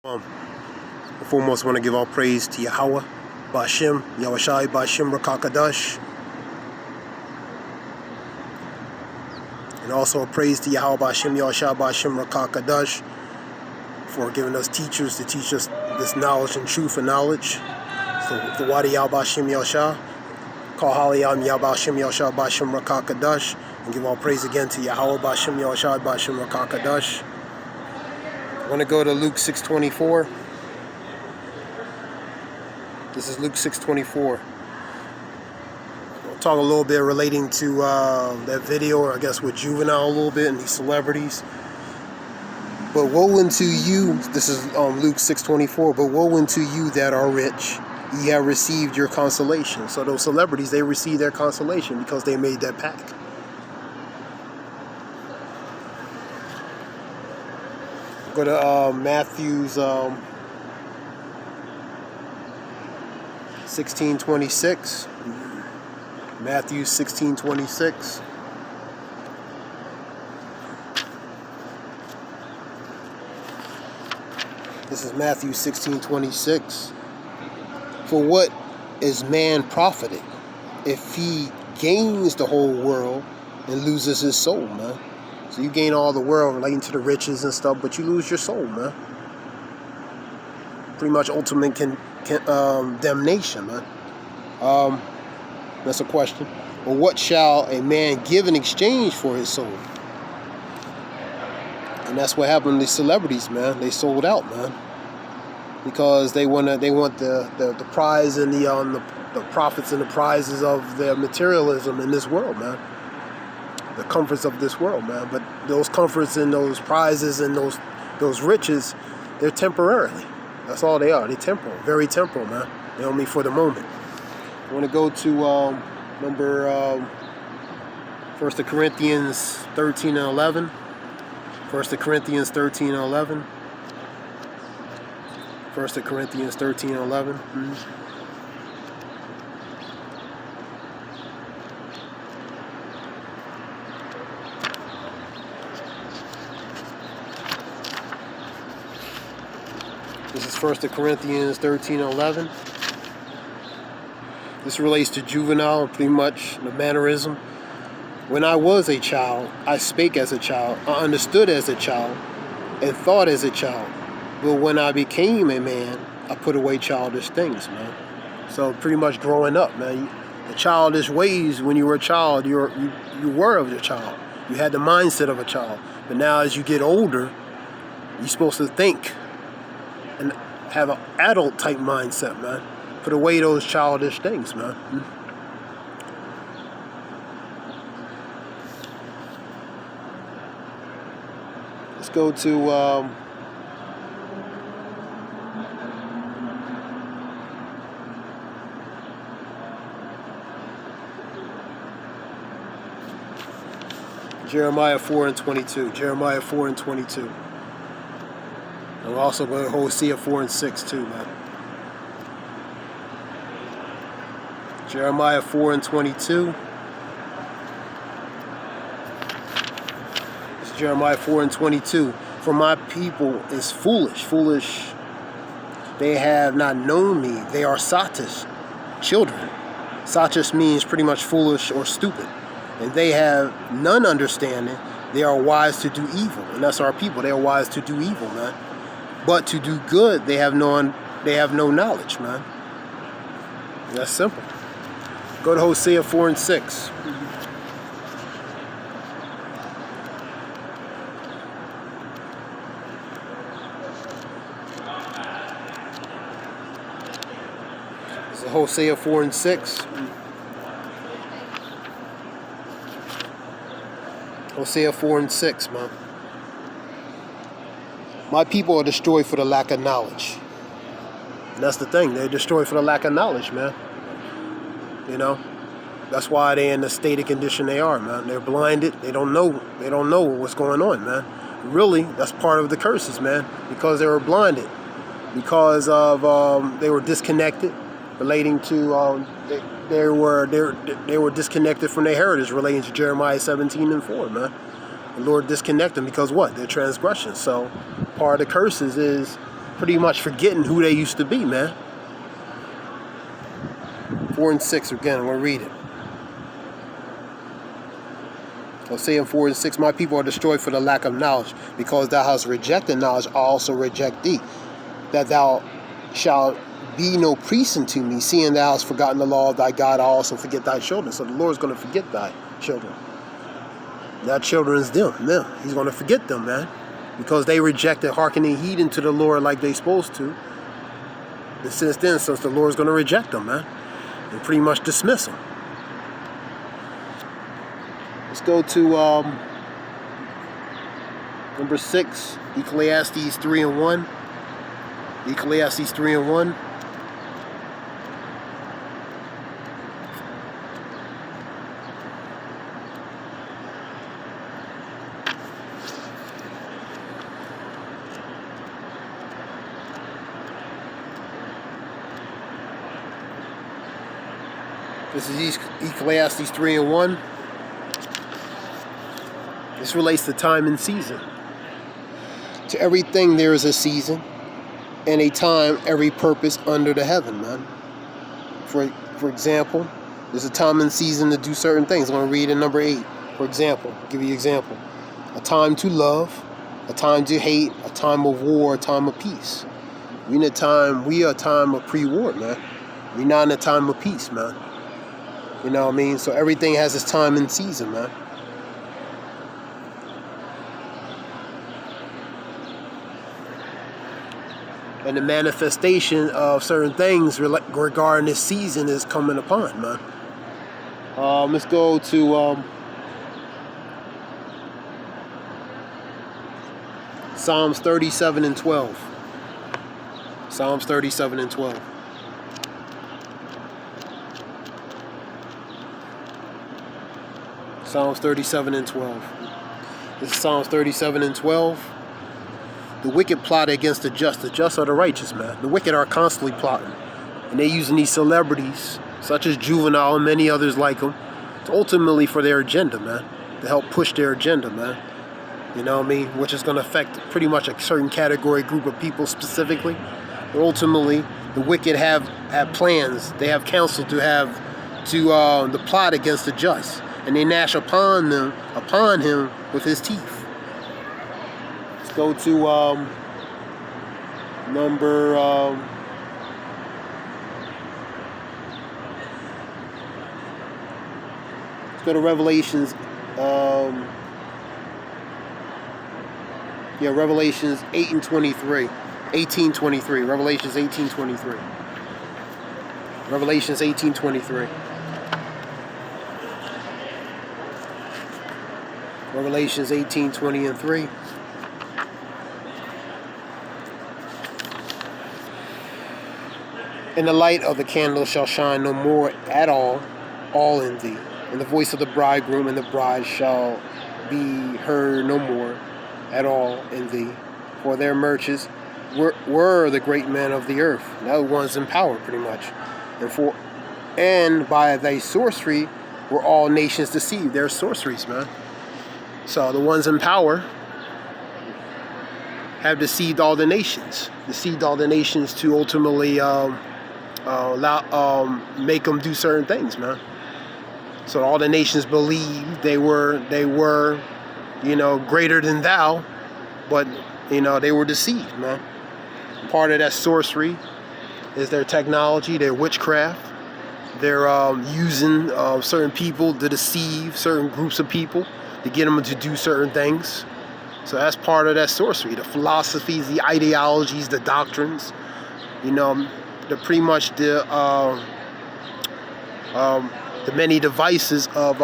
Foremost, I want to give all praise to Yahweh, Ba'Shem, Yahushai, Ba'Shem, Rakakadash. And also a praise to Yahweh, Ba'Shem, Yahushai, Ba'Shem, Rakakadash, for giving us teachers to teach us this knowledge and truth and knowledge. So, the Wadi Yahweh, Ba'Shem, Yahushai, call Haliyam, Yahweh, Ba'Shem, Yahushai, Ba'Shem, Rakakadash, and give all praise again to Yahweh, Ba'Shem, Yahushai, Ba'Shem, Rakakadash. I want to go to Luke 6:24. This is Luke 6:24. We'll talk a little bit relating to that video, or I guess with Juvenile a little bit, and these celebrities. But woe unto you, this is Luke 6:24, but woe unto you that are rich, ye have received your consolation. So those celebrities, they received their consolation because they made that pact. Go to Matthew's 16:26. Matthew 16:26. This is Matthew 16:26. For what is man profited if he gains the whole world and loses his soul, man? So you gain all the world relating to the riches and stuff, but you lose your soul, man. Pretty much ultimate damnation, man. That's a question. Or what shall a man give in exchange for his soul? And that's what happened to these celebrities, man. They sold out, man, because they want the prize and the profits and the prizes of their materialism in this world, man. The comforts of this world, man. But those comforts and those prizes and those riches, they're temporarily. That's all they are. They're temporal, very temporal, man. They're only for the moment. I want to go to number 1 Corinthians 13 and 11. 1 Corinthians 13 and 11. 1 Corinthians 13 and 11. This is 1 Corinthians 13 and 11. This relates to juvenile, pretty much the mannerism. When I was a child, I spake as a child, I understood as a child, and thought as a child. But when I became a man, I put away childish things, man. So pretty much growing up, man. The childish ways when you were a child, you were of your child. You had the mindset of a child. But now as you get older, you're supposed to think and have an adult type mindset, man. Put away those childish things, man. Let's go to Jeremiah 4 and 22. Jeremiah 4 and 22. And we're also going to Hosea 4 and 6 too, man. Jeremiah 4 and 22. It's Jeremiah 4 and 22. For my people is foolish. They have not known me. They are satis, children. Satis means pretty much foolish or stupid. And they have none understanding. They are wise to do evil. And that's our people. They are wise to do evil, man. But to do good, they have no knowledge, man. That's simple. Go to Hosea 4 and 6. This is Hosea 4 and 6. Hosea 4 and 6, man. My people are destroyed for the lack of knowledge. And that's the thing. They're destroyed for the lack of knowledge, man. You know? That's why they're in the state of condition they are, man. They're blinded. They don't know what's going on, man. Really, that's part of the curses, man. Because they were blinded. Because of they were disconnected, relating to they were disconnected from their heritage, relating to Jeremiah 17 and 4, man. The Lord disconnected them because what? Their transgressions. So part of the curses is pretty much forgetting who they used to be, man. 4 and 6 again. I'm going to read it. I'll say in 4 and 6, my people are destroyed for the lack of knowledge, because thou hast rejected knowledge, I also reject thee, that thou shalt be no priest unto me, seeing thou hast forgotten the law of thy God, I also forget thy children. So the Lord's going to forget thy children. Thy children is them. He's going to forget them, man, because they rejected hearkening, heeding to the Lord like they supposed to. And since then, the Lord's going to reject them, man, and pretty much dismiss them. Let's go to number 6, Ecclesiastes 3 and 1. Ecclesiastes 3 and 1. This is Ecclesiastes 3 and 1. This relates to time and season. To everything there is a season, and a time, every purpose under the heaven, man. For example, there's a time and season to do certain things. I'm going to read in number 8. For example, I'll give you an example. A time to love, a time to hate, a time of war, a time of peace. We are a time of pre-war, man. We're not in a time of peace, man. You know what I mean? So everything has its time and season, man. And the manifestation of certain things regarding this season is coming upon, man. Let's go to Psalms 37 and 12. Psalms 37 and 12. Psalms 37 and 12. This is Psalms 37 and 12. The wicked plot against the just. The just are the righteous, man. The wicked are constantly plotting. And they're using these celebrities, such as Juvenile and many others like them, to ultimately for their agenda, man. To help push their agenda, man. You know what I mean? Which is going to affect pretty much a certain category, group of people specifically. But ultimately, the wicked have plans. They have counsel to plot against the just. And they gnash upon him with his teeth. Go to number let's go to Revelations Revelations 8 and 23. 18:23. Revelations 18:23. Revelations 18:23. Revelations 18:20 and 3. And the light of the candle shall shine no more at all in thee. And the voice of the bridegroom and the bride shall be heard no more at all in thee. For their merchants were the great men of the earth. The ones in power, pretty much. And by thy sorcery were all nations deceived. They're sorceries, man. So the ones in power have deceived all the nations. Deceived all the nations to ultimately make them do certain things, man. So all the nations believed they were, greater than thou, but they were deceived, man. Part of that sorcery is their technology, their witchcraft. They're using certain people to deceive certain groups of people to get them to do certain things. So that's part of that sorcery. The philosophies, the ideologies, the doctrines, the pretty much the many devices of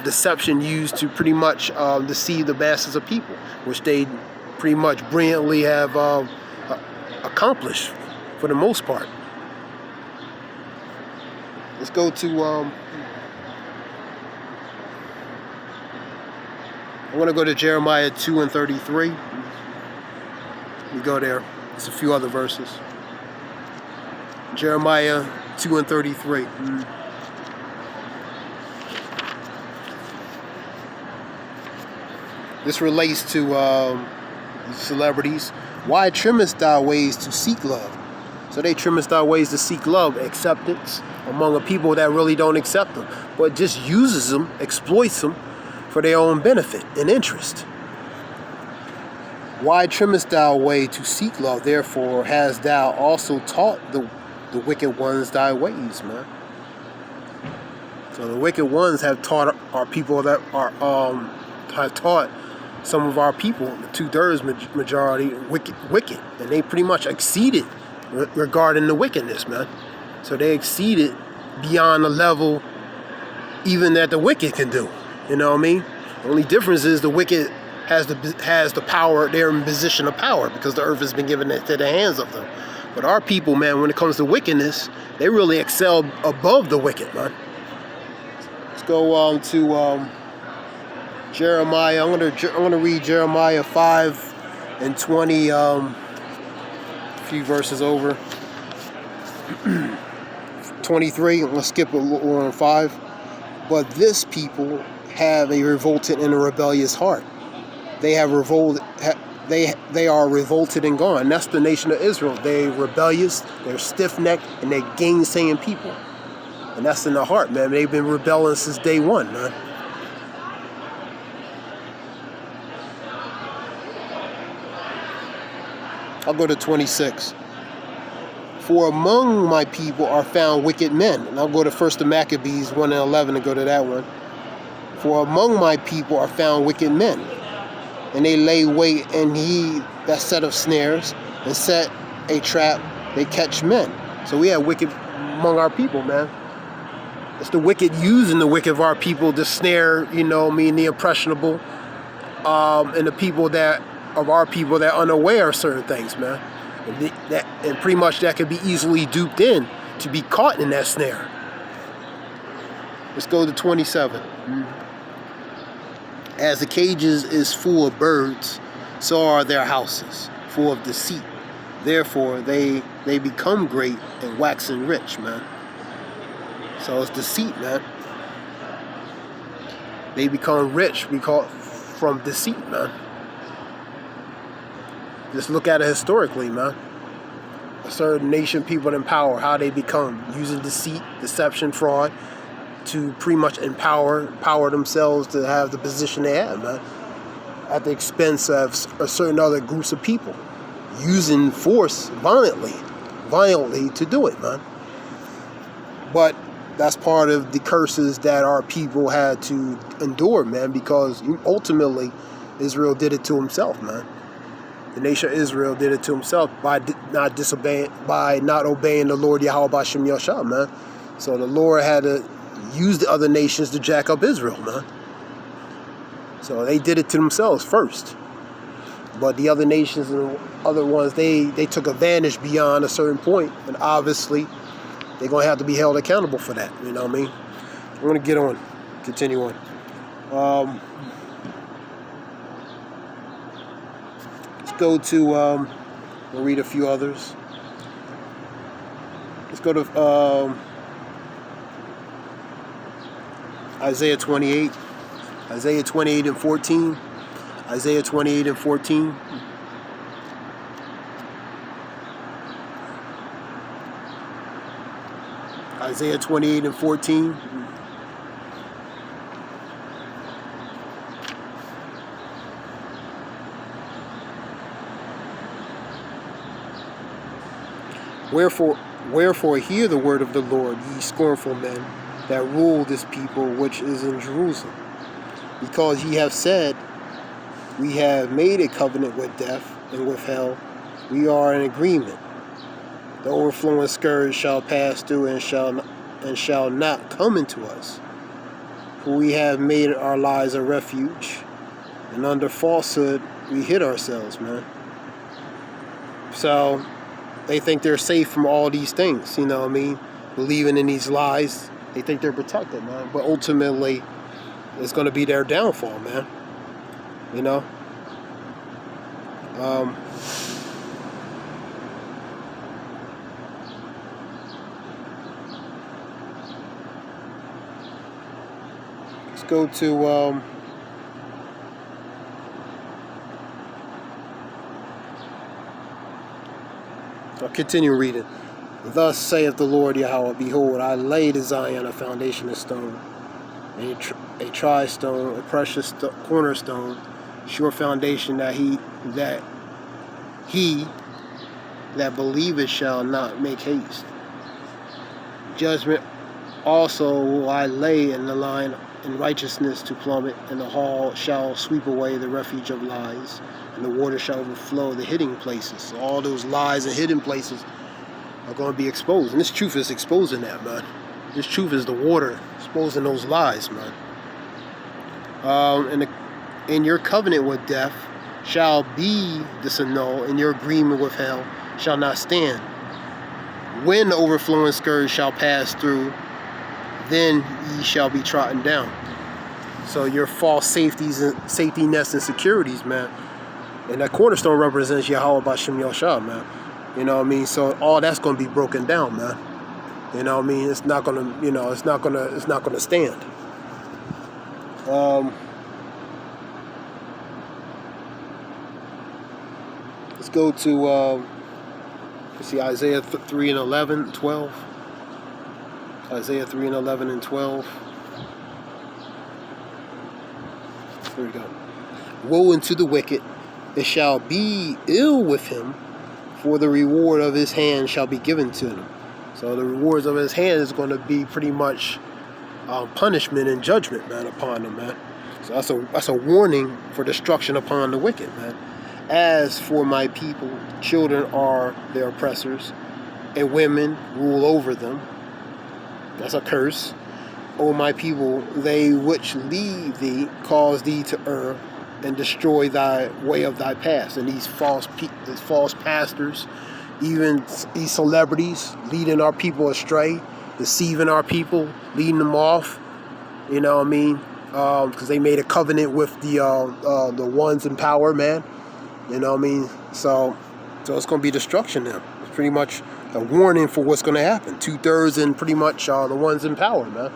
deception used to pretty much deceive the masses of people, which they pretty much brilliantly have accomplished for the most part. Let's go to I want to go to Jeremiah 2 and 33. We go there. There's a few other verses. Jeremiah 2 and 33. This relates to these celebrities, why trimmest thou ways to seek love? So they trimmest thou ways to seek love, acceptance among a people that really don't accept them, but just uses them, exploits them for their own benefit and interest. Why trimmest thou way to seek love? Therefore hast thou also taught the wicked ones thy ways, man. So the wicked ones have taught our people that are have taught some of our people, the 2/3 majority, wicked, and they pretty much exceeded regarding the wickedness, man. So they exceeded beyond the level even that the wicked can do. You know what I mean? The only difference is the wicked has the power. They're in position of power because the earth has been given into the hands of them. But our people, man, when it comes to wickedness, they really excel above the wicked, man. Let's go to Jeremiah. I'm gonna read Jeremiah 5:20, a few verses over. 23. Let's skip a little on 5. But this people have a revolted and a rebellious heart. They have revolted. They are revolted and gone. That's the nation of Israel. They're rebellious. They're stiff-necked, and they're gainsaying people. And that's in the heart, man. They've been rebelling since day one, man. I'll go to 26. For among my people are found wicked men. And I'll go to 1 Maccabees 1:11 and go to that one. For among my people are found wicked men, and they lay wait, and he that setteth snares and set a trap, they catch men. So we have wicked among our people, man. It's the wicked using the wicked of our people to snare, the impressionable, and the people that of our people that are unaware of certain things, man. And pretty much that could be easily duped in to be caught in that snare. Let's go to 27. As the cages is full of birds, so are their houses full of deceit. Therefore they become great and waxen rich, man. So it's deceit, man. They become rich from deceit, man. Just look at it historically, man. A certain nation, people in power, how they become using deceit, deception, fraud to pretty much empower themselves to have the position they have, man. At the expense of a certain other groups of people, using force violently to do it, man. But that's part of the curses that our people had to endure, man, because ultimately Israel did it to himself, man. The nation of Israel did it to himself by not obeying the Lord Yahweh B'Shem Yashah, man. So the Lord had to use the other nations to jack up Israel, man. So they did it to themselves first. But the other nations and other ones, they took advantage beyond a certain point, and obviously they're going to have to be held accountable for that, you know what I mean? I'm going to continue on. Let's go to, we'll read a few others. Let's go to Isaiah 28. Isaiah 28 and 14. Isaiah 28 and 14. Isaiah 28 and 14. Wherefore hear the word of the Lord, ye scornful men that rule this people which is in Jerusalem. Because ye have said, we have made a covenant with death and with hell, we are in agreement. The overflowing scourge shall pass through and shall not come into us. For we have made our lives a refuge, and under falsehood we hid ourselves, man. So they think they're safe from all these things, you know what I mean? Believing in these lies, they think they're protected, man. But ultimately, it's going to be their downfall, man. You know? Let's go to I'll continue reading. Thus saith the Lord Yahweh, behold, I laid in Zion a foundation of stone, a tri-stone, a precious cornerstone, sure foundation that he that believeth shall not make haste. Judgment also will I lay in the line in righteousness to plummet, and the hall shall sweep away the refuge of lies, and the water shall overflow the hidden places. So all those lies and hidden places are going to be exposed. And this truth is exposing that, man. This truth is the water exposing those lies, man. And your covenant with death shall be disannulled, and your agreement with hell shall not stand. When the overflowing scourge shall pass through, then ye shall be trodden down. So your false safety nets and securities, man. And that cornerstone represents Yahweh B'Shem Yahshua, man. You know what I mean? So all that's going to be broken down, man. You know what I mean? It's not going to, it's not going to stand. Let's go to, let's see, Isaiah 3 and 11, 12. Isaiah 3 and 11 and 12. Here we go. Woe unto the wicked, it shall be ill with him, for the reward of his hand shall be given to him. So the rewards of his hand is going to be pretty much punishment and judgment, man, upon him, man. So that's a warning for destruction upon the wicked, man. As for my people, children are their oppressors, and women rule over them. That's a curse. O my people, they which leave thee cause thee to err, and destroy thy way of thy past. And these false pastors, even these celebrities, leading our people astray, deceiving our people, leading them off. You know what I mean? Because they made a covenant with the ones in power, man. You know what I mean? So it's going to be destruction now. It's pretty much a warning for what's going to happen. 2/3 and pretty much the ones in power, man.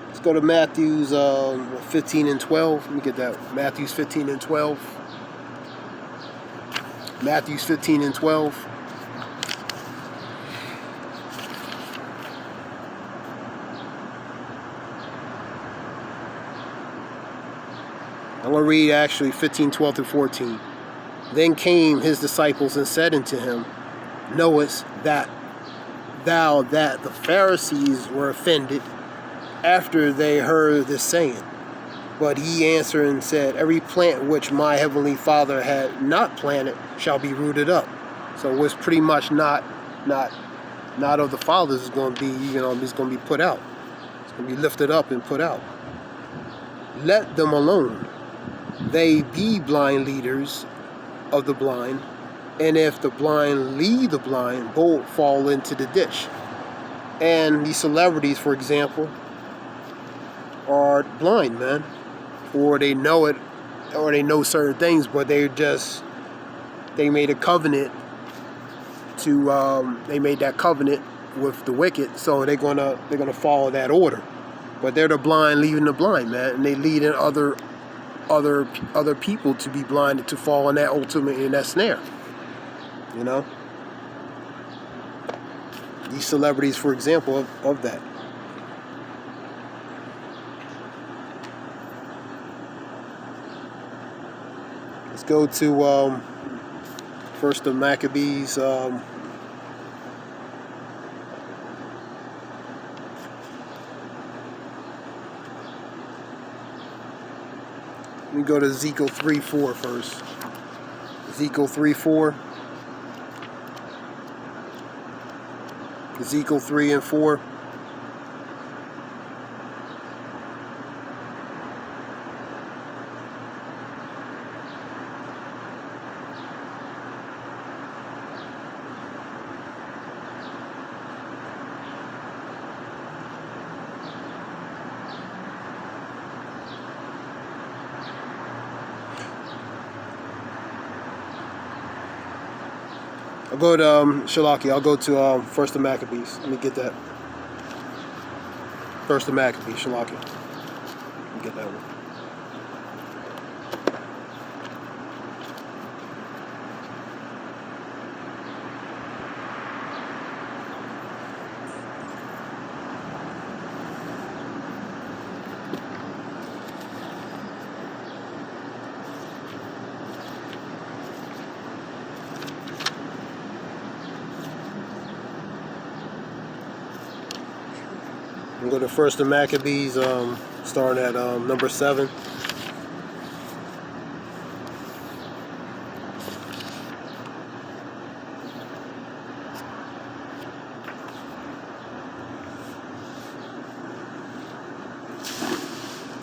Let's go to Matthew's 15 and 12. Let me get that. Matthew's 15 and 12. Matthew's 15 and 12. I'm going to read actually 15, 12 through 14. Then came his disciples and said unto him, knowest that thou that the Pharisees were offended after they heard this saying? But he answered and said, every plant which my heavenly Father had not planted shall be rooted up. So what's pretty much not of the Father's is going to be, it's going to be put out. It's going to be lifted up and put out. Let them alone. They be blind leaders of the blind, and if the blind lead the blind, both fall into the ditch. And these celebrities, for example, are blind, man, or they know it, or they know certain things, but they made a covenant they made that covenant with the wicked, so they're gonna follow that order. But they're the blind leading the blind, man, and they lead in other people to be blinded, to fall in that snare. You know, these celebrities, for example, of that. Let's go to First of Maccabees. Let me go to Ezekiel 3:4 first. Ezekiel 3:4. Ezekiel 3 and 4. I'll go to Shalaki. I'll go to First of Maccabees. Let me get that. First of Maccabees, Shalaki. Get that one. I'm going to First of Maccabees, starting at number 7.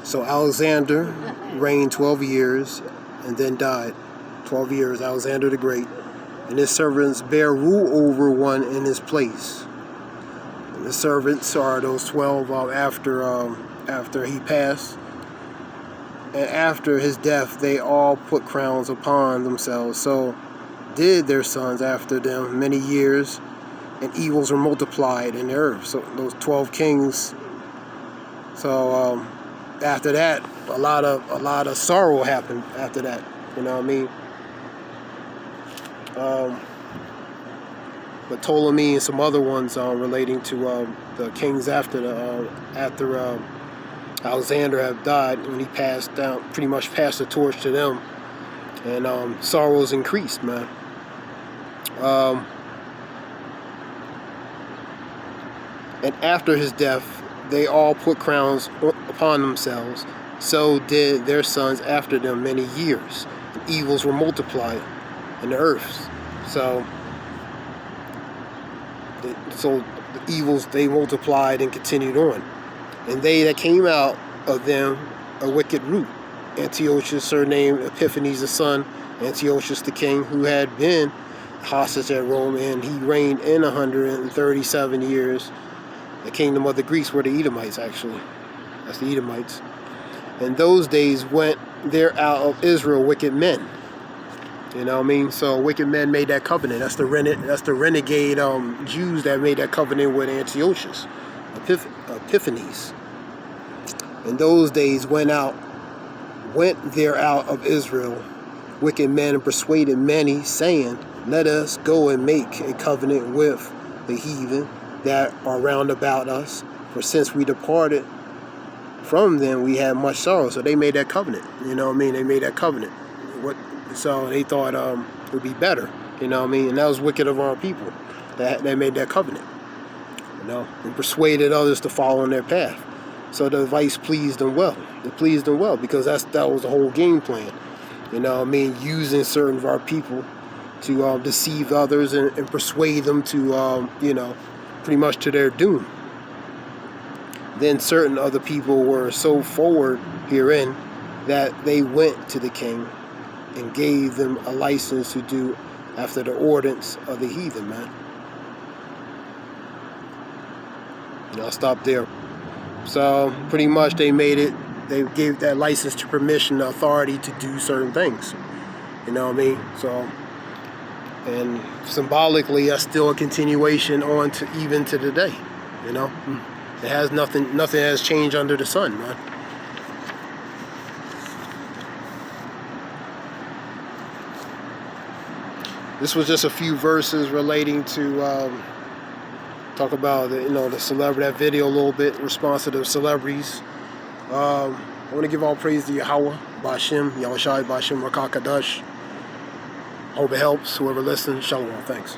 So Alexander reigned 12 years and then died. 12 years, Alexander the Great. And his servants bear rule over one in his place. The servants are those 12 after he passed. And after his death, they all put crowns upon themselves. So did their sons after them many years, and evils were multiplied in the earth. So those 12 kings. So after that, a lot of sorrow happened after that. You know what I mean? But Ptolemy and some other ones relating to the kings after Alexander had died, when he passed down, pretty much passed the torch to them, and sorrows increased, man. And after his death, they all put crowns upon themselves. So did their sons after them many years. And evils were multiplied in the earth. So the evils, they multiplied and continued on. And they that came out of them a wicked root. Antiochus, surnamed Epiphanes the son, Antiochus the king, who had been hostage at Rome, and he reigned in 137 years. The kingdom of the Greeks were the Edomites, actually. That's the Edomites. In those days went there out of Israel wicked men. You know what I mean? So wicked men made that covenant. That's the renegade Jews that made that covenant with Antiochus, Epiphanes. In those days went there out of Israel wicked men, and persuaded many, saying, let us go and make a covenant with the heathen that are round about us. For since we departed from them, we had much sorrow. So they made that covenant. You know what I mean? They made that covenant. So they thought it would be better. You know what I mean? And that was wicked of our people. They made that covenant. You know, and persuaded others to follow in their path. So the advice pleased them well. It pleased them well because that was the whole game plan. You know what I mean? Using certain of our people to deceive others and persuade them to, pretty much to their doom. Then certain other people were so forward herein that they went to the king and gave them a license to do after the ordinance of the heathen, man. And I'll stop there. So pretty much they gave that license to permission, the authority to do certain things. You know what I mean? So, and symbolically, that's still a continuation on to even to today. You know, it has nothing has changed under the sun, man. This was just a few verses relating to talk about the celebrity, that video a little bit, response to the celebrities. I want to give all praise to Yahweh, Ba'Shem, Yahushai, Ba'Shem, Rakakadash. Hope it helps. Whoever listens, Shalom. Thanks.